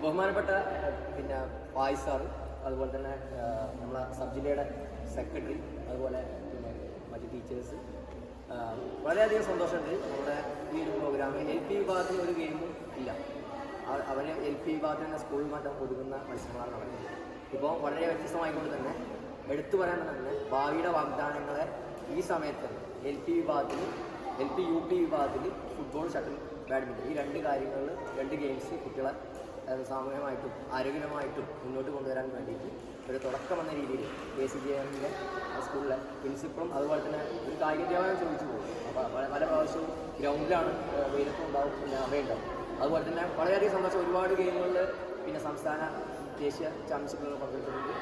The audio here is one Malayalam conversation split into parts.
ബഹുമാനപ്പെട്ട പിന്നെ വായിസ് സാറ്, അതുപോലെ തന്നെ നമ്മളെ സബ് ജില്ലയുടെ സെക്രട്ടറി, അതുപോലെ പിന്നെ മറ്റ് ടീച്ചേഴ്സ്, വളരെയധികം സന്തോഷമുണ്ട്. നമ്മുടെ ഈ ഒരു പ്രോഗ്രാമിൽ LP വിഭാഗത്തിൽ ഒരു ഗെയിമും ഇല്ല. അവർ LP വിഭാഗത്തിൽ തന്നെ സ്കൂളിൽ മറ്റും ഒതുങ്ങുന്ന മത്സരങ്ങളാണ് നടക്കുന്നത്. ഇപ്പോൾ വളരെ വ്യത്യസ്തമായിക്കൊണ്ട് തന്നെ എടുത്തു പറയാൻ തന്നെ ഭാവിയുടെ വാഗ്ദാനങ്ങളെ ഈ സമയത്ത് LP വിഭാഗത്തിൽ, LP UP വിഭാഗത്തിൽ ഫുട്ബോൾ, ഷട്ടിൽ, ബാഡ്മിൻ്റൺ, ഈ രണ്ട് കാര്യങ്ങളിൽ, രണ്ട് ഗെയിംസ് കുട്ടികളെ സാമൂഹികമായിട്ടും ആരോഗ്യപരമായിട്ടും മുന്നോട്ട് കൊണ്ടുവരാൻ വേണ്ടിയിട്ട് ഒരു തുടക്കം എന്ന രീതിയിൽ KCJMൻ്റെ സ്കൂളിലെ പ്രിൻസിപ്പളും അതുപോലെ തന്നെ ഒരു കായിക അധ്യാപകൻ ചോദിച്ചു പോകും. അപ്പോൾ പല പ്രാവശ്യവും ഗ്രൗണ്ടിലാണ്, വെയിലത്തുണ്ടാവും, പിന്നെ അവയുണ്ടാവും. അതുപോലെ തന്നെ വളരെയധികം സന്തോഷം. ഒരുപാട് ഗെയിമുകളിൽ പിന്നെ സംസ്ഥാന ദേശീയ ചാമ്പ്യൻഷിപ്പുകൾ പങ്കെടുത്തിട്ടുണ്ട്.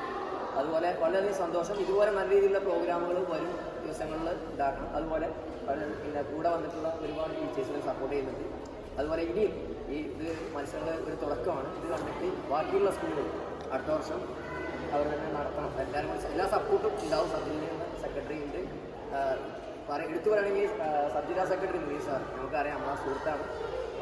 അതുപോലെ വളരെയധികം സന്തോഷം. ഇതുപോലെ നല്ല രീതിയിലുള്ള പ്രോഗ്രാമുകൾ വരും ദിവസങ്ങളിൽ ഉണ്ടാക്കണം. അതുപോലെ പിന്നെ കൂടെ വന്നിട്ടുള്ള ഒരുപാട് ടീച്ചേഴ്സിനെ സപ്പോർട്ട് ചെയ്യുന്നുണ്ട്. അതുപോലെ ഇനിയും ഇത് മത്സരങ്ങൾ ഒരു തുടക്കമാണ്. ഇത് കണ്ടിട്ട് ബാക്കിയുള്ള സ്കൂളുകൾ അടുത്ത വർഷം അവർ തന്നെ നടത്തണം. എല്ലാ സപ്പോർട്ടും ഉണ്ടാവും. സബ് ജില്ലയിൽ സെക്രട്ടറി ഉണ്ട്. എടുത്തു പറയുകയാണെങ്കിൽ സബ് ജില്ലാ സെക്രട്ടറി മുനീർ സാർ, നമുക്കറിയാം, നമ്മളെ സുഹൃത്താണ്.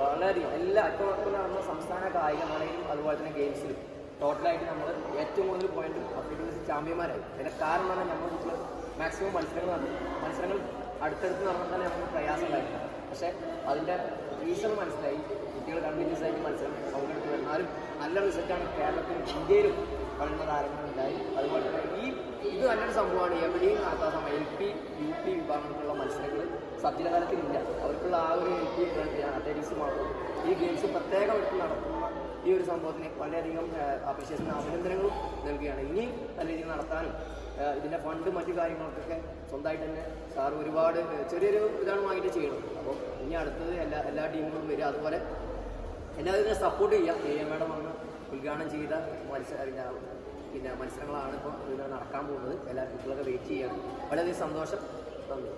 വളരെയധികം ഇപ്പോൾ നടന്ന സംസ്ഥാന കായികമേളയിലും അതുപോലെ തന്നെ ഗെയിംസിലും ടോട്ടലായിട്ട് നമ്മൾ ഏറ്റവും കൂടുതൽ പോയിന്റ് അത്ലറ്റിക്സ് ചാമ്പ്യന്മാരായി. അതിൻ്റെ കാരണം പറഞ്ഞാൽ നമ്മൾ കുട്ടികൾ മാക്സിമം മത്സരങ്ങൾ അടുത്തടുത്ത് നടന്നാൽ തന്നെ നമുക്ക് പ്രയാസം ഉണ്ടായിട്ടില്ല. പക്ഷേ അതിൻ്റെ റീസൺ മനസ്സിലായി. കുട്ടികൾ കണ്ടിന്യൂസ് ആയിട്ട് മത്സരം പങ്കെടുത്തു. എന്നാലും നല്ല റിസൾട്ടാണ് കേരളത്തിലും ഇന്ത്യയിലും കളിക്കുന്ന താരങ്ങളുണ്ടായി. അതുപോലെ തന്നെ ഇത് നല്ലൊരു സംഭവമാണ്. എവിടെയും നടത്താൻ സമയം LP UP വിഭാഗങ്ങൾക്കുള്ള മത്സരങ്ങൾ സബ് ജില്ലാ തലത്തിലില്ല. അവർക്കുള്ള ആ ഒരു LP അത്ലറ്റിക്സ് മാത്രം ഈ ഗെയിംസ് പ്രത്യേകമായിട്ട് നടത്തുന്ന ഈ ഒരു സംഭവത്തിന് വളരെയധികം അപ്രീഷിയേഷനും അഭിനന്ദനങ്ങളും നൽകുകയാണ്. ഇനിയും നല്ല രീതിയിൽ നടത്താനും ഇതിൻ്റെ ഫണ്ട് മറ്റു കാര്യങ്ങൾക്കൊക്കെ സ്വന്തമായിട്ട് തന്നെ സാർ ഒരുപാട് ചെറിയൊരു ഇതാണ് വാങ്ങിയിട്ട് ചെയ്യണം. അപ്പോൾ ഇനി അടുത്തത് എല്ലാ ടീമുകളും വരിക. അതുപോലെ എല്ലാവരും സപ്പോർട്ട് ചെയ്യുക. മേഡം വന്ന് ഉദ്ഘാടനം ചെയ്ത മത്സരങ്ങളാണ് ഇപ്പോൾ നടക്കാൻ പോകുന്നത്. എല്ലാ കുട്ടികളൊക്കെ വെയിറ്റ് ചെയ്യുകയാണ്. വളരെയധികം സന്തോഷം. നന്ദി.